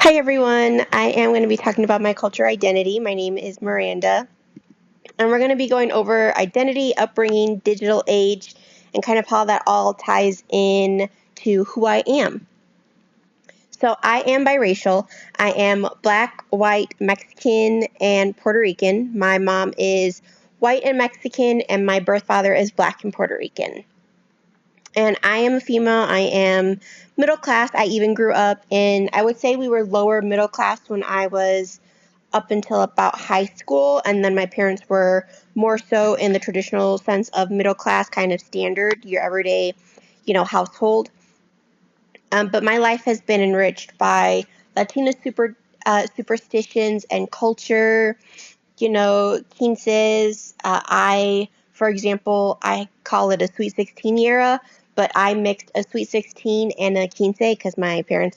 Hi everyone, I am going to be talking about my culture identity. My name is Miranda, and we're going to be going over identity, upbringing, digital age, and kind of how that all ties in to who I am. So I am biracial. I am Black, white, Mexican, and Puerto Rican. My mom is white and Mexican, and my birth father is Black and Puerto Rican. And I am a female. I am middle class. I even grew up in, I would say we were lower middle class when I was up until about high school. And then my parents were more so in the traditional sense of middle class, kind of standard, your everyday, household. But my life has been enriched by Latina superstitions and culture, quinces. For example, I call it a Sweet 16 era, but I mixed a Sweet 16 and a quince because my parents,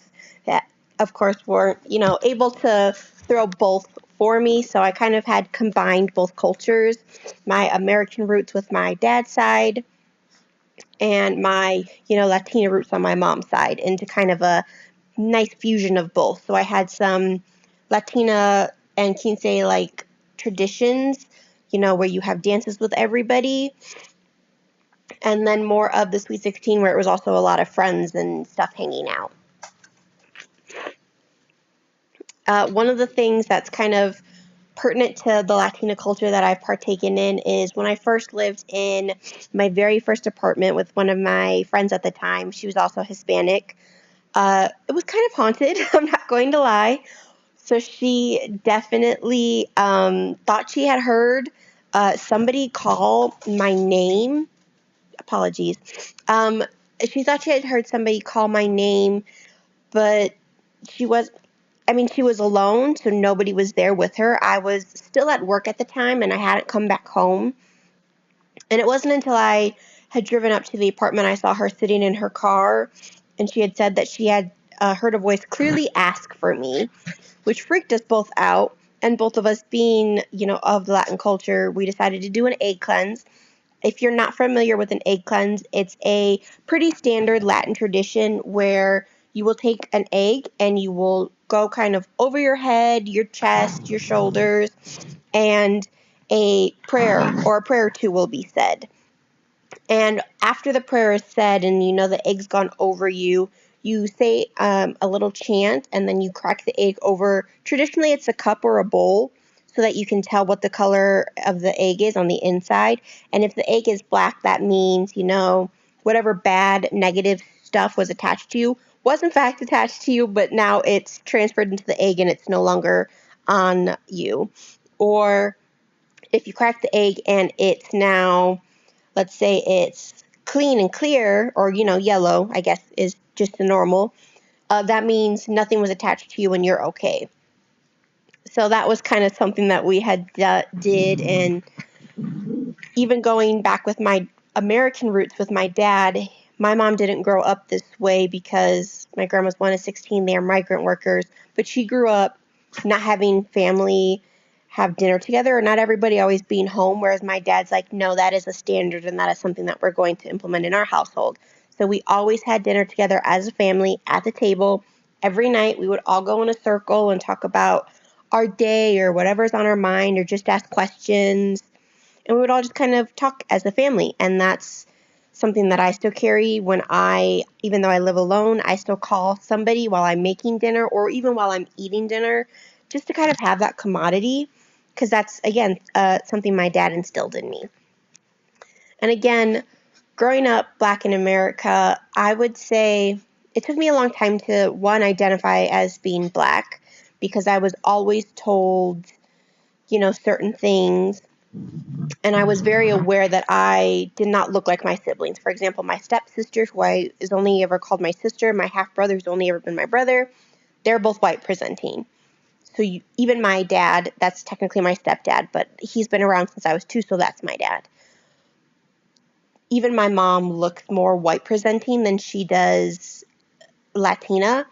of course, weren't, able to throw both for me. So I kind of had combined both cultures, my American roots with my dad's side and my, Latina roots on my mom's side into kind of a nice fusion of both. So I had some Latina and quince like traditions, where you have dances with everybody, and then more of the Sweet 16 where it was also a lot of friends and stuff hanging out. One of the things that's kind of pertinent to the Latina culture that I've partaken in is when I first lived in my very first apartment with one of my friends at the time. She was also Hispanic. It was kind of haunted, I'm not going to lie. So she definitely thought she had heard somebody call my name. Apologies. She thought she had heard somebody call my name, but she was, she was alone, so nobody was there with her. I was still at work at the time, and I hadn't come back home. And it wasn't until I had driven up to the apartment I saw her sitting in her car, and she had said that she had heard a voice clearly ask for me, which freaked us both out. And both of us being, of Latin culture, we decided to do an egg cleanse. If you're not familiar with an egg cleanse, it's a pretty standard Latin tradition where you will take an egg and you will go kind of over your head, your chest, your shoulders, and a prayer or a prayer or two will be said. And after the prayer is said and the egg's gone over you, you say a little chant and then you crack the egg over. Traditionally, it's a cup or a bowl so that you can tell what the color of the egg is on the inside. And if the egg is black, that means, whatever bad, negative stuff was attached to you was in fact attached to you, but now it's transferred into the egg and it's no longer on you. Or if you crack the egg and it's now, let's say it's clean and clear, or, yellow, I guess is just the normal, that means nothing was attached to you and you're okay. So that was kind of something that we had did. And even going back with my American roots with my dad, my mom didn't grow up this way because my grandma's one of 16. They are migrant workers, but she grew up not having family have dinner together or not everybody always being home, whereas my dad's like, no, that is a standard and that is something that we're going to implement in our household. So we always had dinner together as a family at the table. Every night we would all go in a circle and talk about our day or whatever's on our mind or just ask questions. And we would all just kind of talk as a family. And that's something that I still carry even though I live alone, I still call somebody while I'm making dinner or even while I'm eating dinner just to kind of have that commodity. Because that's, again, something my dad instilled in me. And again, growing up Black in America, I would say it took me a long time to, one, identify as being Black because I was always told, certain things. And I was very aware that I did not look like my siblings. For example, my stepsister, who is only ever called my sister, my half-brother, who's only ever been my brother, they're both white presenting. So even my dad, that's technically my stepdad, but he's been around since I was 2, so that's my dad. Even my mom looks more white presenting than she does Latina.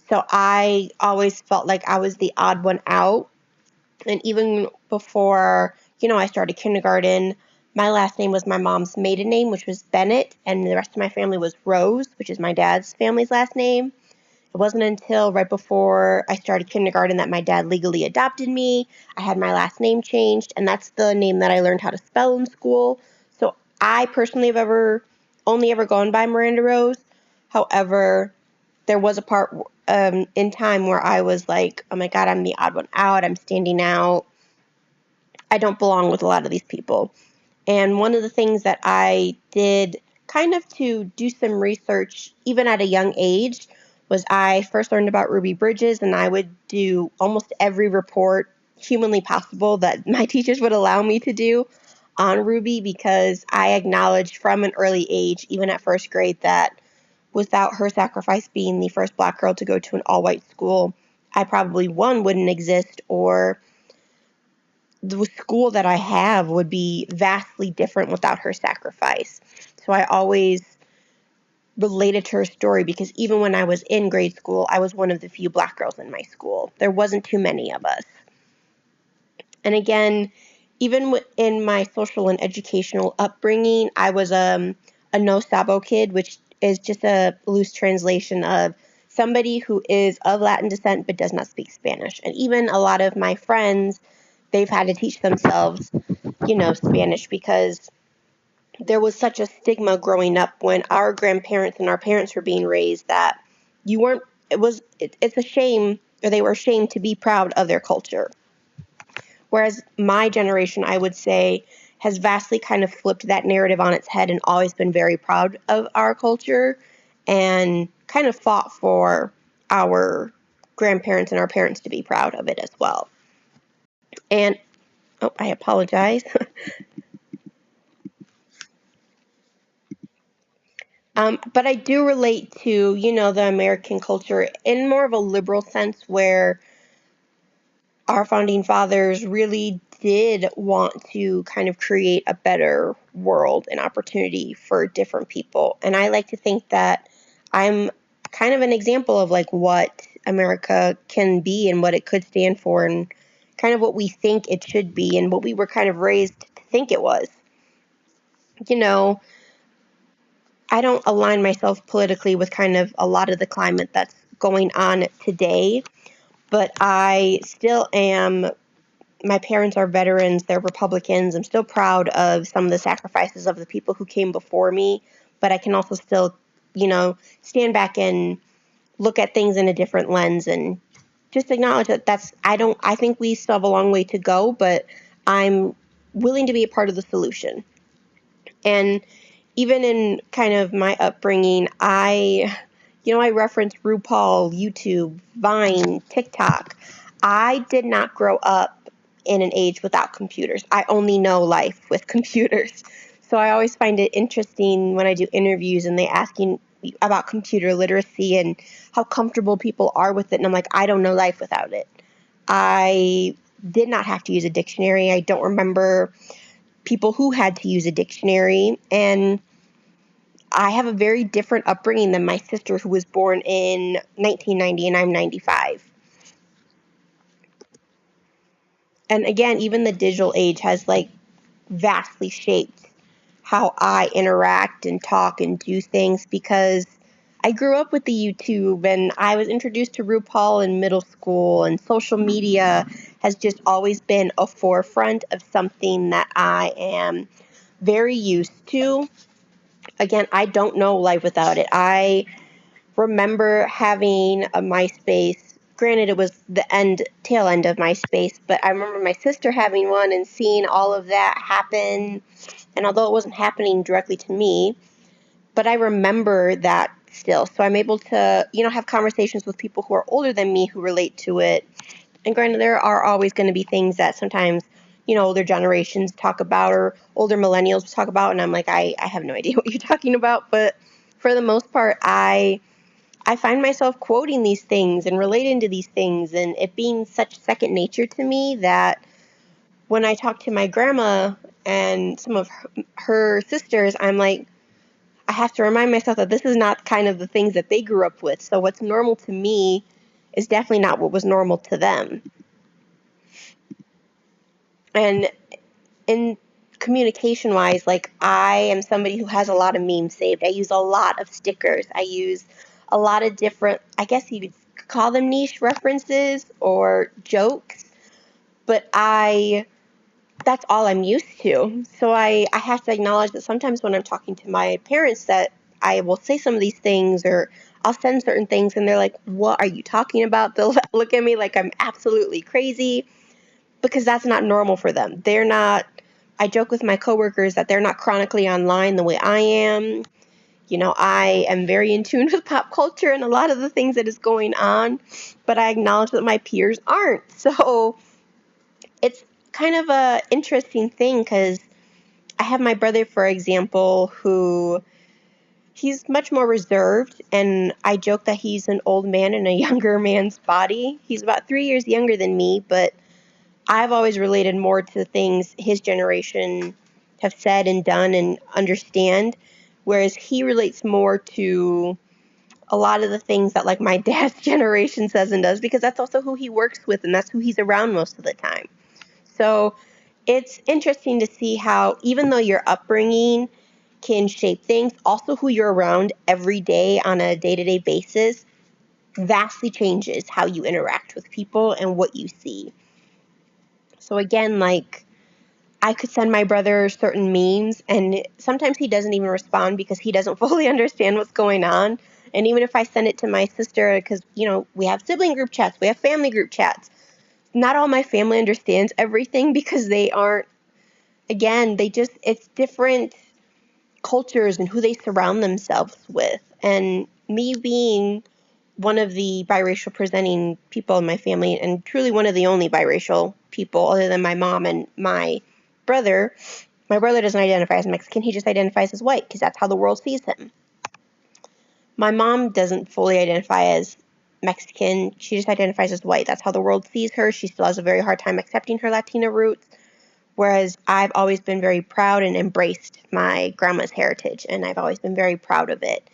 So I always felt like I was the odd one out. And even before, I started kindergarten, my last name was my mom's maiden name, which was Bennett, and the rest of my family was Rose, which is my dad's family's last name. It wasn't until right before I started kindergarten that my dad legally adopted me. I had my last name changed, and that's the name that I learned how to spell in school. So I personally have only ever gone by Miranda Rose. However, there was a part in time where I was like, oh my God, I'm the odd one out. I'm standing out. I don't belong with a lot of these people. And one of the things that I did kind of to do some research, even at a young age, was I first learned about Ruby Bridges, and I would do almost every report humanly possible that my teachers would allow me to do on Ruby, because I acknowledged from an early age, even at first grade, that without her sacrifice being the first Black girl to go to an all-white school, I probably, one, wouldn't exist, or the school that I have would be vastly different without her sacrifice. So I always related to her story, because even when I was in grade school, I was one of the few Black girls in my school. There wasn't too many of us. And again, even in my social and educational upbringing, I was a no sabo kid, which is just a loose translation of somebody who is of Latin descent but does not speak Spanish. And even a lot of my friends, they've had to teach themselves, Spanish, because there was such a stigma growing up when our grandparents and our parents were being raised that you weren't, it's a shame, or they were ashamed to be proud of their culture. Whereas my generation, I would say, has vastly kind of flipped that narrative on its head and always been very proud of our culture, and kind of fought for our grandparents and our parents to be proud of it as well. And, oh, I apologize. But I do relate to, the American culture in more of a liberal sense, where our founding fathers really did want to kind of create a better world and opportunity for different people. And I like to think that I'm kind of an example of like what America can be and what it could stand for, and kind of what we think it should be and what we were kind of raised to think it was. You know, I don't align myself politically with kind of a lot of the climate that's going on today, but I still am. My parents are veterans, they're Republicans. I'm still proud of some of the sacrifices of the people who came before me, but I can also still, stand back and look at things in a different lens, and just acknowledge that I think we still have a long way to go, but I'm willing to be a part of the solution. And even in kind of my upbringing, I reference RuPaul, YouTube, Vine, TikTok. I did not grow up in an age without computers. I only know life with computers. So I always find it interesting when I do interviews and they asking about computer literacy and how comfortable people are with it. And I'm like, I don't know life without it. I did not have to use a dictionary. I don't remember people who had to use a dictionary. And I have a very different upbringing than my sister, who was born in 1990 and I'm 95. And again, even the digital age has like vastly shaped how I interact and talk and do things, because I grew up with the YouTube and I was introduced to RuPaul in middle school, and social media has just always been a forefront of something that I am very used to. Again, I don't know life without it. I remember having a MySpace. Granted, it was the tail end of MySpace, but I remember my sister having one and seeing all of that happen. And although it wasn't happening directly to me, but I remember that still. So I'm able to, have conversations with people who are older than me who relate to it. And granted, there are always going to be things that sometimes, older generations talk about, or older millennials talk about, and I'm like, I have no idea what you're talking about. But for the most part, I find myself quoting these things and relating to these things, and it being such second nature to me that when I talk to my grandma and some of her sisters, I'm like, I have to remind myself that this is not kind of the things that they grew up with. So what's normal to me is definitely not what was normal to them. And in communication wise, like I am somebody who has a lot of memes saved. I use a lot of stickers. I use a lot of different, I guess you could call them niche references or jokes, but that's all I'm used to. So I have to acknowledge that sometimes when I'm talking to my parents that I will say some of these things or I'll send certain things and they're like, what are you talking about? They'll look at me like I'm absolutely crazy because that's not normal for them. They're not, I joke with my coworkers that they're not chronically online the way I am. You know, I am very in tune with pop culture and a lot of the things that is going on, but I acknowledge that my peers aren't. So it's kind of a interesting thing because I have my brother, for example, who he's much more reserved, and I joke that he's an old man in a younger man's body. He's about 3 years younger than me, but I've always related more to things his generation have said and done and understand, whereas he relates more to a lot of the things that like my dad's generation says and does because that's also who he works with and that's who he's around most of the time. So it's interesting to see how even though your upbringing can shape things, also who you're around every day on a day-to-day basis vastly changes how you interact with people and what you see. So again, like I could send my brother certain memes and sometimes he doesn't even respond because he doesn't fully understand what's going on. And even if I send it to my sister, because, you know, we have sibling group chats, we have family group chats, not all my family understands everything because they aren't, again, it's different cultures and who they surround themselves with. And me being one of the biracial presenting people in my family and truly one of the only biracial people other than my mom and my brother doesn't identify as Mexican, he just identifies as white because that's how the world sees him. My mom doesn't fully identify as Mexican, she just identifies as white. That's how the world sees her. She still has a very hard time accepting her Latina roots. Whereas I've always been very proud and embraced my grandma's heritage, and I've always been very proud of it.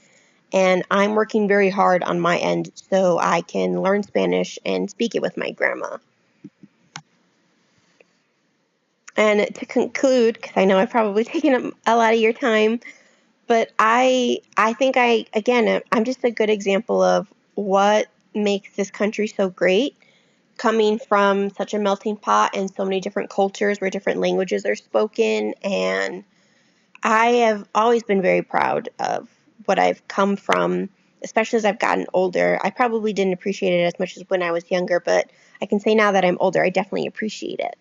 And I'm working very hard on my end so I can learn Spanish and speak it with my grandma. And to conclude, because I know I've probably taken up a lot of your time, but I think I'm just a good example of what makes this country so great, coming from such a melting pot and so many different cultures where different languages are spoken. And I have always been very proud of what I've come from, especially as I've gotten older. I probably didn't appreciate it as much as when I was younger, but I can say now that I'm older, I definitely appreciate it.